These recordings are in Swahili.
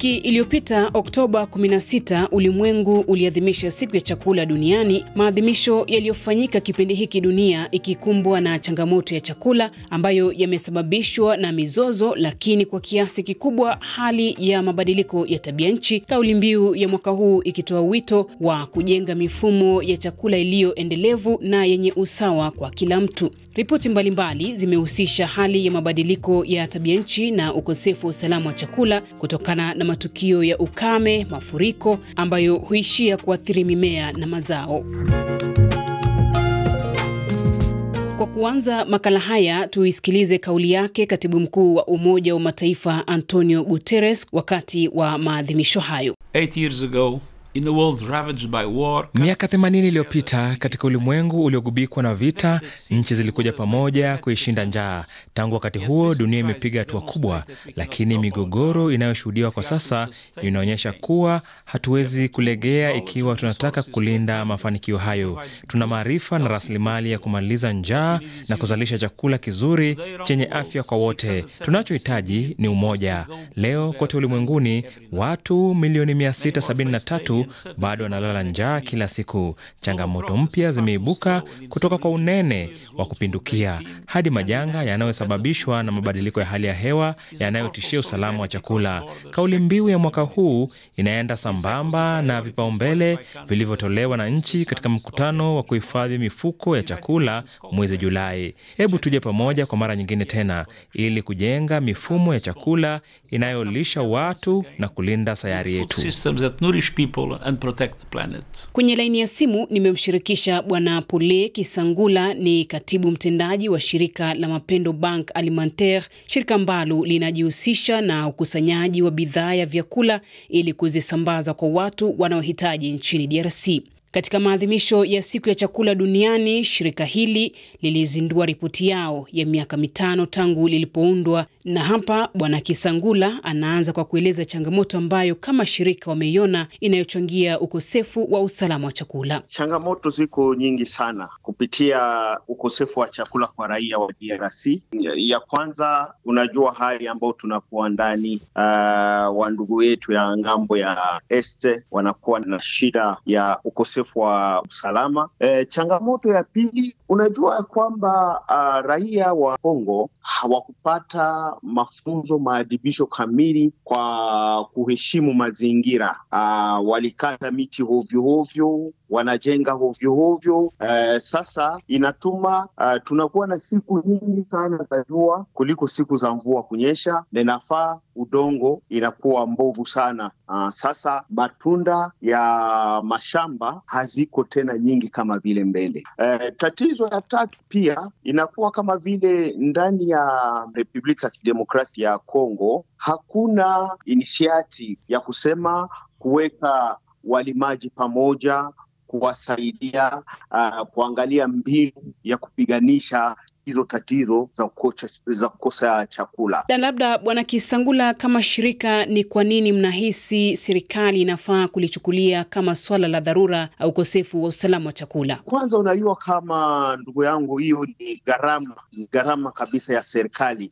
Wiki iliyopita Oktoba 16, ulimwengu uliadhimisha siku ya chakula duniani, maadhimisho yaliyofanyika kipindi hiki dunia ikikumbwa na changamoto ya chakula ambayo yamesababishwa na mizozo, lakini kwa kiasi kikubwa hali ya mabadiliko ya tabia nchi. Kauli mbiu ya mwaka huu ikitoa wito wa kujenga mifumo ya chakula iliyo endelevu na yenye usawa kwa kila mtu. Ripoti mbalimbali zimehusisha hali ya mabadiliko ya tabia nchi na ukosefu wa usalama wa chakula kutokana na matukio ya ukame, mafuriko ambayo huishia kuathiri mimea na mazao. Kwa kuanza makala haya, tuisikilize kauli yake Katibu Mkuu wa Umoja wa Mataifa Antonio Guterres wakati wa maadhimisho hayo. 8 years ago, in a world ravaged by war, miaka 80 iliyopita katika ulimwengu uliogubikwa na vita, nchi zilikuja pamoja kuishinda njaa. Tangu wakati huo dunia imepiga hatua kubwa, lakini migogoro inayoshuhudiwa kwa sasa inaonyesha kuwa hatuwezi kulegea ikiwa tunataka kulinda mafanikio hayo. Tuna maarifa na rasilimali ya kumaliza njaa na kuzalisha chakula kizuri chenye afya kwa wote. Tunachohitaji ni umoja. Leo kote ulimwenguni watu milioni 673 bado wanalala njaa kila siku. Changamoto mpya zimeibuka kutoka kwa unene wa kupindukia hadi majanga yanayosababishwa na mabadiliko ya hali ya hewa yanayotishia usalama wa chakula. Kauli mbiu ya mwaka huu inaenda sambamba na vipaumbele vilivyotolewa na nchi katika mkutano wa kuhifadhi mifuko ya chakula mwezi Julai. Hebu tuje pamoja kwa mara nyingine tena ili kujenga mifumo ya chakula inayolisha watu na kulinda sayari yetu. and protect the planet. Kwenye laini ya simu nimemshirikisha Bwana Pole Kisangula, ni katibu mtendaji wa shirika la Mapendo Bank Alimentaire, shirika ambalo linajihusisha na ukusanyaji wa bidhaa ya vyakula ili kuzisambaza kwa watu wanaohitaji nchini DRC. Katika maadhimisho ya siku ya chakula duniani, shirika hili lilizindua ripoti yao ya miaka 5 tangu lilipoundwa, na hapa Bwana Kisangula anaanza kwa kueleza changamoto ambayo kama shirika wameiona inayochangia ukosefu wa usalama wa chakula. Changamoto ziko nyingi sana kupitia ukosefu wa chakula kwa raia wa DRC. Ya kwanza, unajua hali ambayo tunakuwa ndani, wa ndugu yetu ya ngambo ya este wanakuwa na shida ya ukosefu wa usalama. Changamoto ya pili, unajua kwamba raia wa Kongo hawakupata mafunzo, maadibisho kamili kwa kuheshimu mazingira. Walikata miti hovyo hovyo, wanajenga hovyo hovyo. Sasa inatuma tunakuwa na siku nyingi sana za jua kuliko siku za mvua kunyesha, na inafaa udongo inakuwa mbovu sana. Sasa matunda ya mashamba haziko tena nyingi kama vile mbele. Tatizo ya tatu pia inakuwa kama vile ndani ya Republika ya Kidemokrasia ya Kongo hakuna initiative ya kusema kuweka walimaji pamoja, kuwasaidia kuangalia mbinu ya kupiganisha hizo tatizo za kukosa chakula. Na labda Bwana Kisangula, kama shirika, ni kwa nini mnahisi serikali inafaa kulichukulia kama swala la dharura au ukosefu wa usalama wa chakula? Kwanza, unajua kama ndugu yangu, hiyo ni gharama kabisa ya serikali.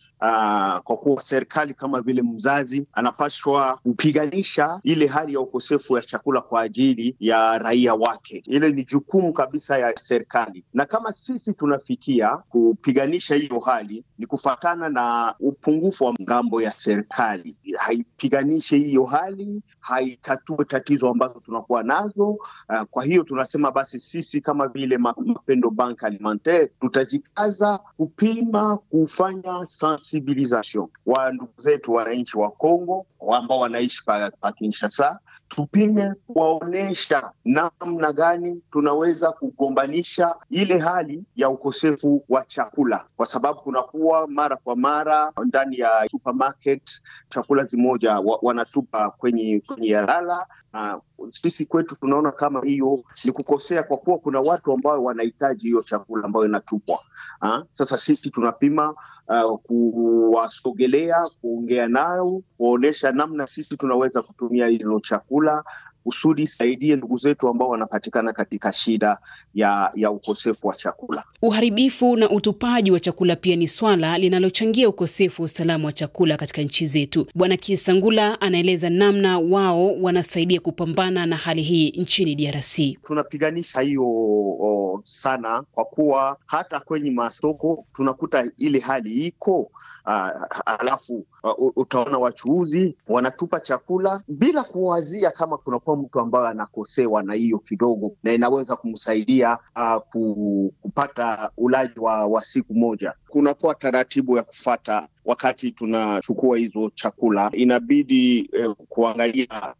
Kwa kuwa serikali kama vile mzazi anapaswa kupiganisha ile hali ya ukosefu wa chakula kwa ajili ya raia wake. Ile ni jukumu kabisa ya serikali, na kama sisi tunafikia kupiganisha hiyo hali ni kufatana na upungufu wa ngambo ya serikali. Haipiganishe hiyo hali, haitatue tatizo ambazo tunakuwa nazo. Kwa hiyo tunasema basi sisi kama vile Mapendo Bank Alimentaire tutajikaza kupima kufanya sensibilisation wa ndugu zetu wananchi wa Kongo ambao wanaishi pa Kinshasa. Tupime kuwaonesha namna gani tunaweza kugombanisha ile hali ya ukosefu wa chakula, kwa sababu kunakuwa mara kwa mara ndani ya supermarket chakula zimoja wanatupa kwenye yalala. Sisi kwetu tunaona kama hiyo ni kukosea, kwa kuwa kuna watu ambao wanahitaji hiyo chakula ambayo inatupwa. Sasa sisi tunapima kuwasogelea, kuongea nao, kuonesha namna sisi tunaweza kutumia hilo chakula usudi saidie ndugu zetu ambao wanapatikana katika shida ya ukosefu wa chakula. Uharibifu na utupaji wa chakula pia ni swala linalochangia ukosefu wa usalama wa chakula katika nchi zetu. Bwana Kisangula anaeleza namna wao wanasaidia kupambana na hali hii nchini DRC. Tunapiganisha hiyo sana kwa kuwa hata kwenye masoko tunakuta ile hali iko, alafu utaona wachuuzi wanatupa chakula bila kuwazia kama kunakuwa mtu ambaye anakosewa na hiyo kidogo na inaweza kumsaidia kupata ulaji wa siku moja. Kunakuwa taratibu ya kufata wakati tunachukua hizo chakula. Inabidi kuangalia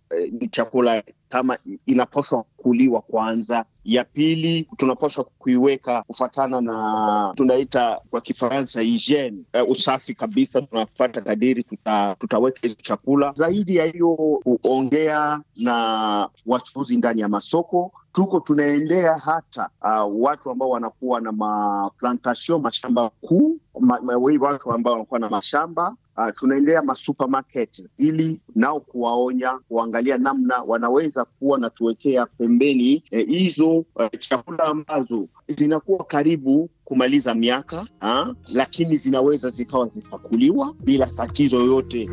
chakula kama inapaswa kuliwa kwanza. Ya pili, tunapaswa kuiweka kufatana na tunaita kwa Kifaransa hygiene, usafi kabisa. Tunafuata kadiri tutaweka hizo chakula. Zaidi ya hiyo, kuongea na wachuuzi ndani ya masoko. Tunaendea hata watu ambao wanakuwa na plantation, mashamba kuu, watu ambao wanakuwa na mashamba. Tunaendea masupermarket ili nao kuwaonya, kuangalia namna wanaweza kuwa na tuwekea pembeni hizo chakula ambazo zinakuwa karibu kumaliza miaka, lakini zinaweza zikawa zikakuliwa bila tatizo yoyote.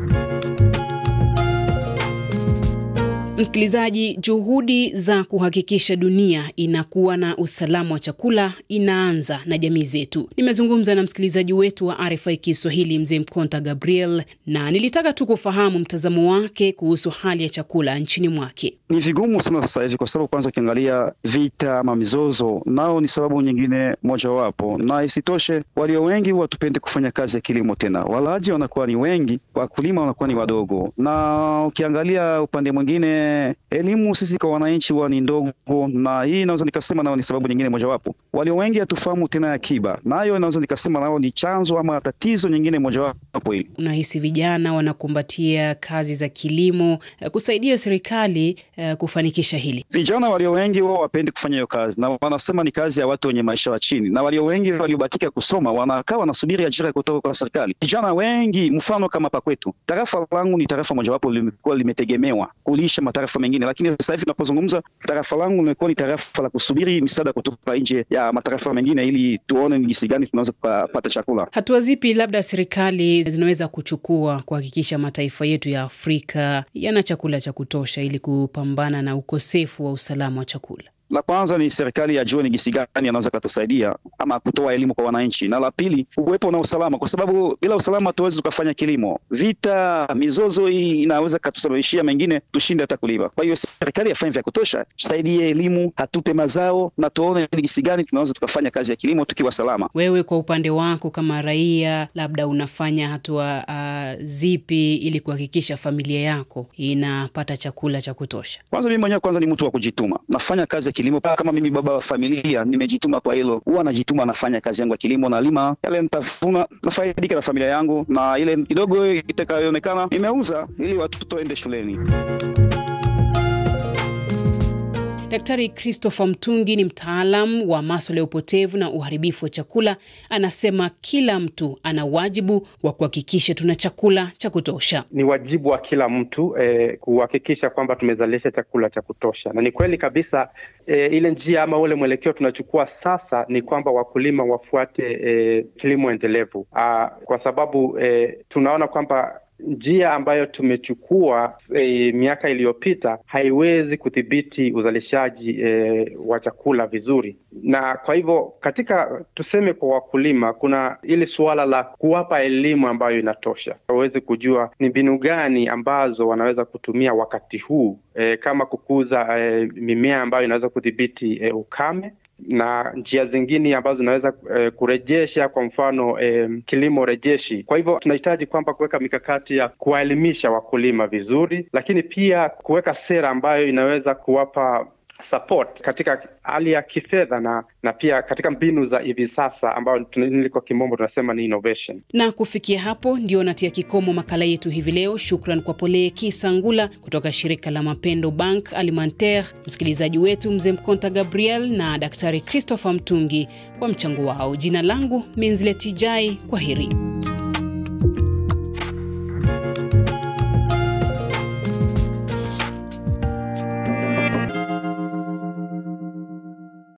Msikilizaji, juhudi za kuhakikisha dunia inakuwa na usalama wa chakula inaanza na jamii zetu. Nimezungumza na msikilizaji wetu wa RFI Kiswahili, Mzee Mkonta Gabriel, na nilitaka tu kufahamu mtazamo wake kuhusu hali ya chakula nchini mwake. Ni vigumu sana sasa hivi kwa sababu kwanza ukiangalia vita ama mizozo, nao ni sababu nyingine moja wapo. Na isitoshe walio wengi watupende kufanya kazi ya kilimo tena. Walaji wanakuwa ni wengi, wakulima wanakuwa ni wadogo. Na ukiangalia upande mwingine, elimu sisi kwa wananchi ni ndogo, na hii naweza nikasema nao ni sababu nyingine moja wapo. Walio wengi hatufahamu tena akiba. Nayo naweza nikasema nao ni chanzo ama tatizo nyingine moja wapo hili. Unahisi vijana wanakumbatia kazi za kilimo kusaidia serikali kufanikisha hili? Vijana walio wengi wao wapendi kufanya hiyo kazi, na wanasema ni kazi ya watu wenye maisha ya chini, na walio wengi waliobatika kusoma wanakaa wanasubiri ajira kutoka kwa serikali. Vijana wengi, mfano kama hapa kwetu, tarafa langu ni tarafa moja wapo limekuwa limetegemewa kulisha matarafa mengine, lakini sasa hivi tunapozungumza tarafa langu limekuwa ni tarafa la kusubiri misaada kutoka nje ya matarafa mengine ili tuone ni jinsi gani tunaweza kupata chakula. Hatua zipi labda serikali zinaweza kuchukua kuhakikisha mataifa yetu ya Afrika yana chakula cha kutosha ili kupambana na ukosefu wa usalama wa chakula? La kwanza ni serikali ya jua ni jinsi gani anaweza kutusaidia ama kutoa elimu kwa wananchi, na la pili uwepo na usalama, kwa sababu bila usalama tuwezi kufanya kilimo. Vita, mizozo hii inaweza kutusababishia mengine tushinde hata kulima. Kwa hiyo serikali afanye vya kutosha, tusaidie elimu, hatupe mazao na tuone ni jinsi gani tunaweza tukafanya kazi ya kilimo tukiwa salama. Wewe kwa upande wako kama raia, labda unafanya hatua zipi ili kuhakikisha familia yako inapata chakula cha kutosha? Kwanza mimi mwenyewe kwanza ni mtu wa kujituma. Nafanya kazi kilimo kama mimi baba wa familia, nimejituma kwa hilo. Huwa najituma, nafanya kazi yangu ya kilimo, na lima yale nitavuna, nafaidika na familia yangu, na ile kidogo itakayoonekana nimeuza ili watoto waende shuleni. Daktari Christopher Mtungi ni mtaalamu wa masuala ya upotevu na uharibifu wa chakula. Anasema kila mtu ana wajibu wa kuhakikisha tuna chakula cha kutosha. Ni wajibu wa kila mtu kuhakikisha kwamba tumezalisha chakula cha kutosha. Na ni kweli kabisa ile njia ama ule mwelekeo tunachukua sasa ni kwamba wakulima wafuate kilimo endelevu. Kwa sababu tunaona kwamba njia ambayo tumechukua miaka iliyopita haiwezi kudhibiti uzalishaji wa chakula vizuri. Na kwa hivyo katika tuseme kwa wakulima kuna ili suala la kuwapa elimu ambayo inatosha. Waweze kujua ni mbinu gani ambazo wanaweza kutumia wakati huu kama kukuza mimea ambayo inaweza kudhibiti ukame, na njia zingine ambazo zinaweza kurejesha, kwa mfano kilimo rejeshi. Kwa hivyo tunahitaji kwamba kuweka mikakati ya kuwaelimisha wakulima vizuri, lakini pia kuweka sera ambayo inaweza kuwapa support katika hali ya kifedha na pia katika mbinu za hivi sasa ambayo kwa kimombo tunasema ni innovation. Na kufikia hapo ndio natia kikomo makala yetu hivi leo. Shukran kwa Pole Kisangula kutoka shirika la Mapendo Bank Alimentaire, msikilizaji wetu Mzee Mkonta Gabriel na Daktari Christopher Mtungi kwa mchango wao. Jina langu Minzile Tijai, kwaheri.